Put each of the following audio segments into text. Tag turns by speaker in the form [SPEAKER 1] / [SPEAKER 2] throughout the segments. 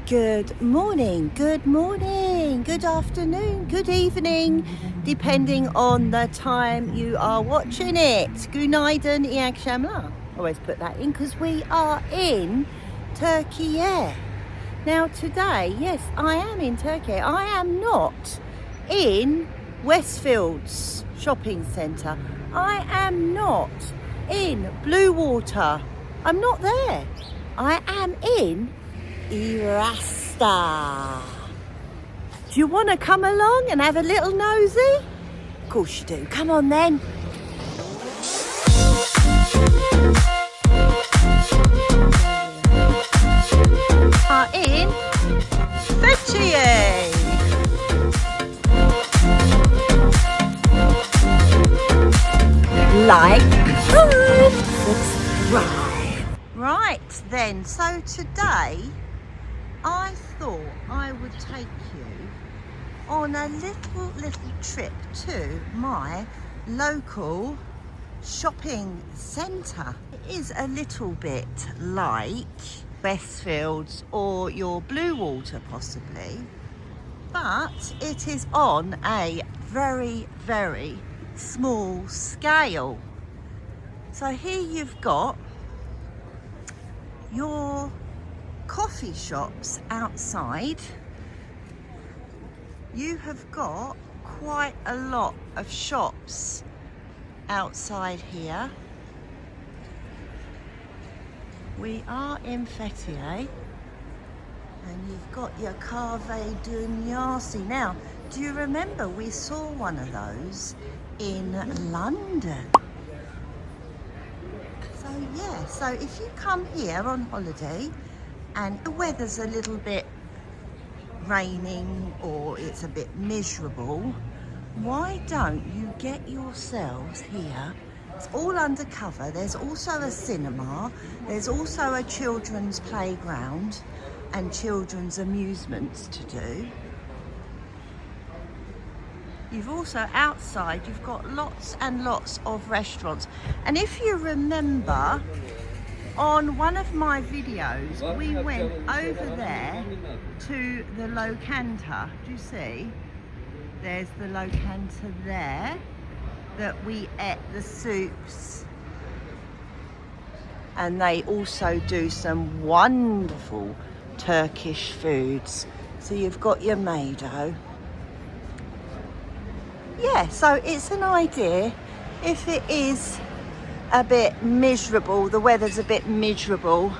[SPEAKER 1] Good morning, good afternoon, good evening, depending on the time you are watching it. Günaydın, iyi akşamlar. Always put that in because we are in Türkiye. Now today, yes, I am in Turkey. I am not in Westfields shopping centre. I am not in Blue Water. I'm not there. I am in ERASTA. Do you want to come along and have a little nosy? Of course you do. Come on then. Are in FETHİYE. Like, comment, subscribe. Right then, so today I thought I would take you on a little trip to my local shopping centre. It is a little bit like Westfields or your Blue Water possibly, but it is on a very small scale. So here you've got your coffee shops outside. You have got quite a lot of shops outside here. We are in Fethiye and you've got your cafés dünyası. Now, do you remember we saw one of those in London? So yeah, so if you come here on holiday and the weather's a little bit raining or it's a bit miserable, why don't you get yourselves here? It's all undercover. There's also a cinema, there's also a children's playground and children's amusements to do. You've also outside, you've got lots and lots of restaurants. And if you remember, on one of my videos, we went over there to the Locanta. Do you see? There's the Locanta there, that we ate the soups. And they also do some wonderful Turkish foods. So you've got your Mado. Yeah, so it's an idea. If it is a bit miserable, the weather's a bit miserable,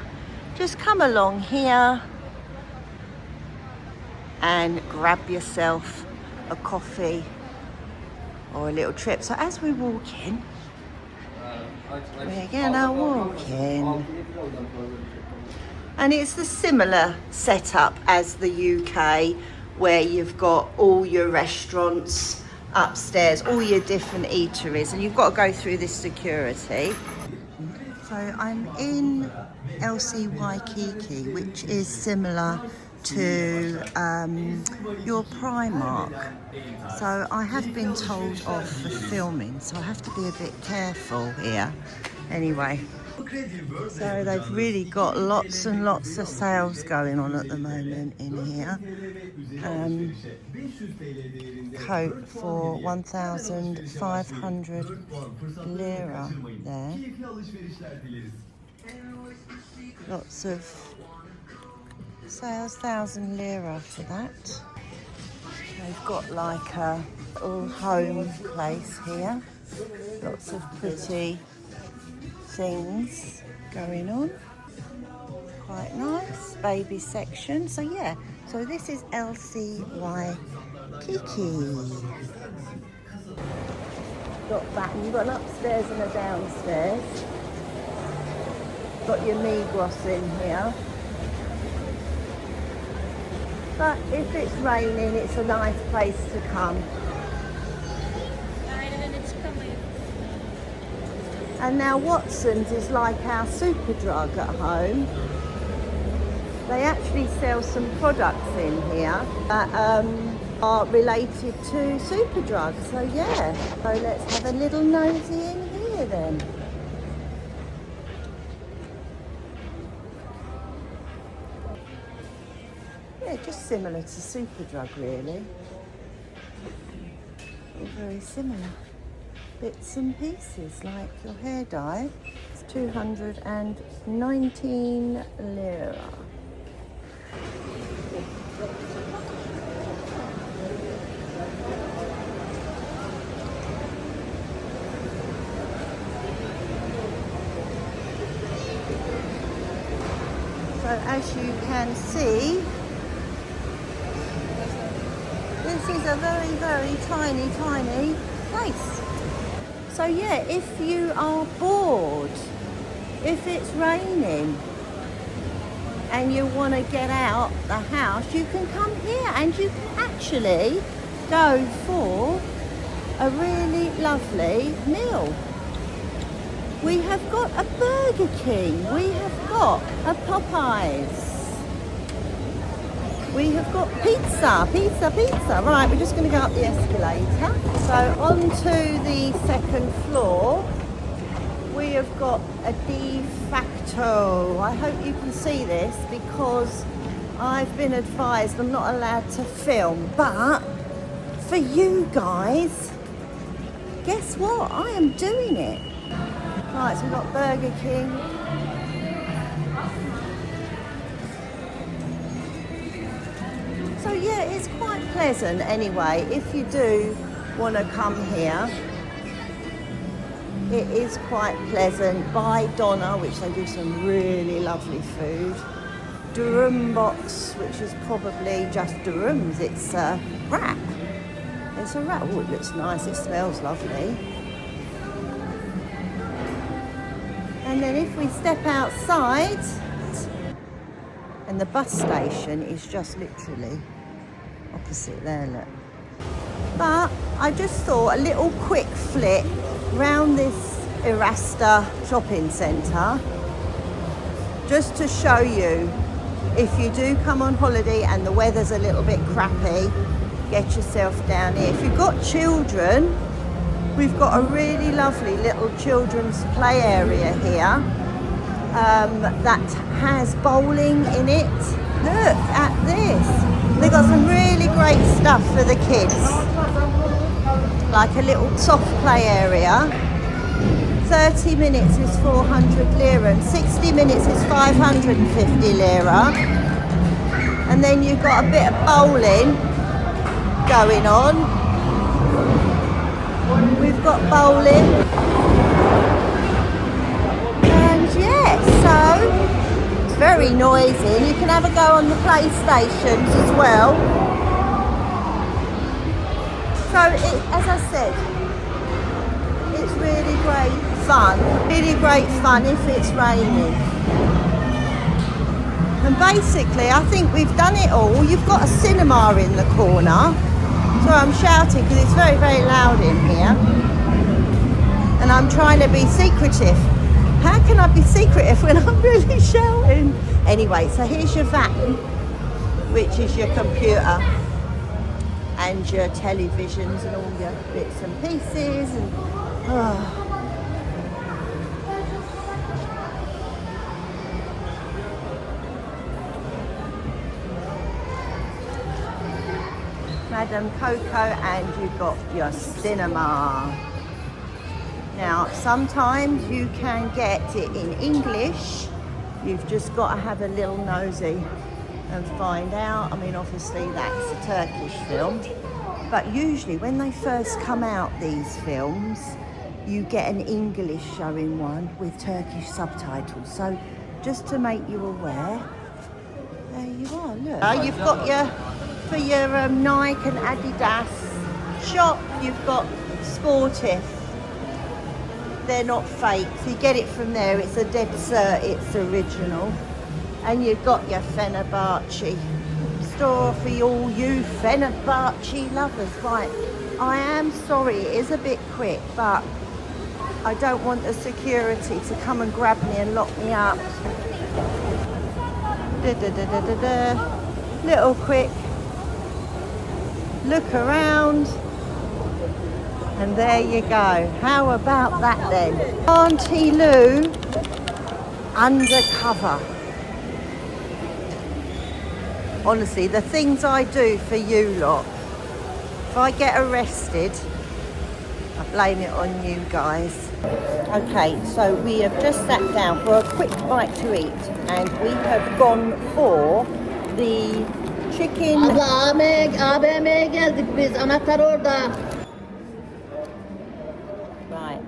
[SPEAKER 1] just come along here and grab yourself a coffee or a little trip. So as we walk in, we're gonna walk in. And it's the similar setup as the UK, where you've got all your restaurants upstairs, all your different eateries, and you've got to go through this security. So I'm in LC Waikiki, which is similar to your Primark. So I have been told off for filming, so I have to be a bit careful here. Anyway, so they've really got lots and lots of sales going on at the moment in here. Coat for 1,500 lira there. Lots of sales, 1,000 lira for that. They've got like a little home place here. Lots of pretty things going on. Quite nice. Baby section. So yeah, so this is LC Waikiki. Got that, and you've got an upstairs and a downstairs. Got your Migros in here. But if it's raining, it's a nice place to come. And now Watson's is like our Superdrug at home. They actually sell some products in here that are related to Superdrug. So yeah, so let's have a little nosy in here then. Yeah, just similar to Superdrug, really. All very similar. Bits and pieces, like your hair dye. It's 219 lira. So as you can see, this is a very, very tiny, tiny place. So yeah, if you are bored, if it's raining and you want to get out the house, you can come here and you can actually go for a really lovely meal. We have got a Burger King, we have got a Popeyes, we have got pizza. Right, we're just going to go up the escalator. So onto the second floor, we have got a de facto. I hope you can see this because I've been advised I'm not allowed to film, but for you guys, guess what? I am doing it. Right, so we've got Burger King. So yeah, it's quite pleasant anyway. If you do want to come here, it is quite pleasant. By Donna, which they do some really lovely food. Durum box, which is probably just durums. It's a wrap. It's a wrap. Oh, it looks nice. It smells lovely. And then if we step outside, and the bus station is just literally opposite there, look. But I just thought a little quick flick round this ERASTA shopping centre, just to show you, if you do come on holiday and the weather's a little bit crappy, get yourself down here. If you've got children, we've got a really lovely little children's play area here that has bowling in it. Look at this. They've got some really great stuff for the kids. Like a little soft play area. 30 minutes is 400 lira and 60 minutes is 550 lira. And then you've got a bit of bowling going on. We've got bowling. And yeah, so it's very noisy. You can have a go on the PlayStations as well. So as I said, it's really great fun. Really great fun if it's raining. And basically, I think we've done it all. You've got a cinema in the corner. So I'm shouting because it's very, very loud in here. And I'm trying to be secretive. How can I be secretive when I'm really shouting? Anyway, so here's your van, which is your computer and your televisions and all your bits and pieces. And Madame Coco, and you've got your cinema. Now, sometimes you can get it in English. You've just got to have a little nosy and find out. I mean, obviously that's a Turkish film, but usually when they first come out, these films, you get an English showing one with Turkish subtitles. So just to make you aware, there you are, look. You've got for your Nike and Adidas shop, you've got Sportif. They're not fake, so you get it from there. It's a dead cert, it's original. And you've got your Fenerbahce store for all you Fenerbahce lovers. Right, I am sorry, it is a bit quick, but I don't want the security to come and grab me and lock me up. Little quick look around, and there you go. How about that then? Auntie Lou undercover. Honestly, the things I do for you lot. If I get arrested, I blame it on you guys. Okay, so we have just sat down for a quick bite to eat, and we have gone for the chicken.
[SPEAKER 2] Abla AVM'ye geldik biz. Anahtar orada.
[SPEAKER 1] Right.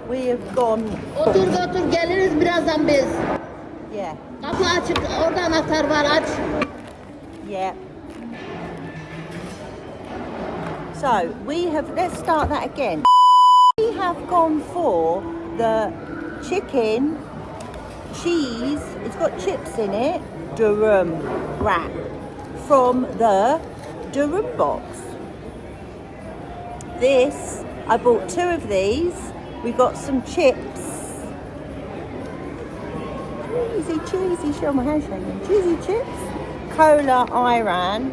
[SPEAKER 1] We have gone.
[SPEAKER 2] Otur geliriz birazdan biz.
[SPEAKER 1] Yeah.
[SPEAKER 2] Kapı açık. Orada anahtar var, aç.
[SPEAKER 1] Yeah. So let's start that again. We have gone for the chicken, cheese, it's got chips in it, durum wrap from the durum box. This, I bought 2 of these. We got some chips. Cheesy, show my hand shaking. Cheesy chips, cola, ayran,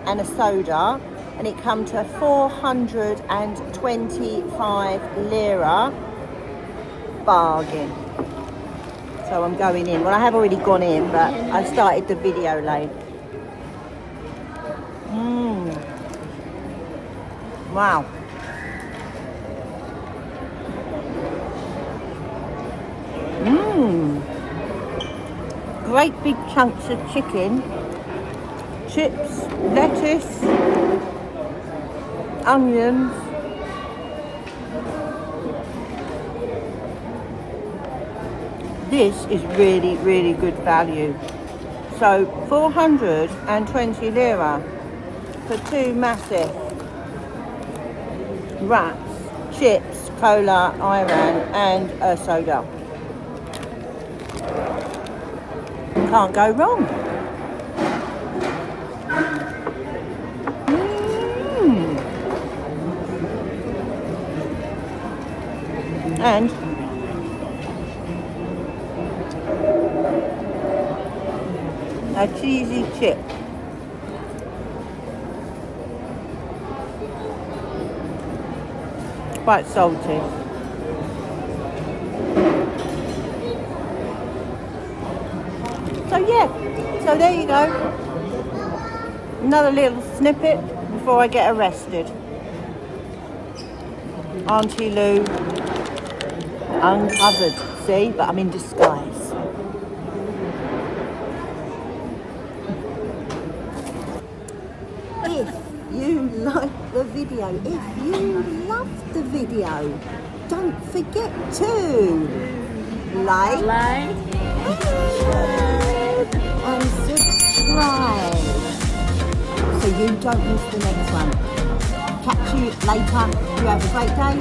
[SPEAKER 1] and a soda. And it come to 425 lira. Bargain. So I'm going in. Well, I have already gone in, but I started the video late. Wow. Great big chunks of chicken, chips, lettuce, onions. This is really, really good value. So 420 lira for 2 massive wraps, chips, cola, ayran, and a soda. Can't go wrong. And a cheesy chip. Quite salty. So yeah, so there you go. Another little snippet before I get arrested. Auntie Lou, uncovered, see, but I'm in disguise. If you like the video, if you loved the video, don't forget to like and subscribe so you don't miss the next one. Catch you later. You have a great day.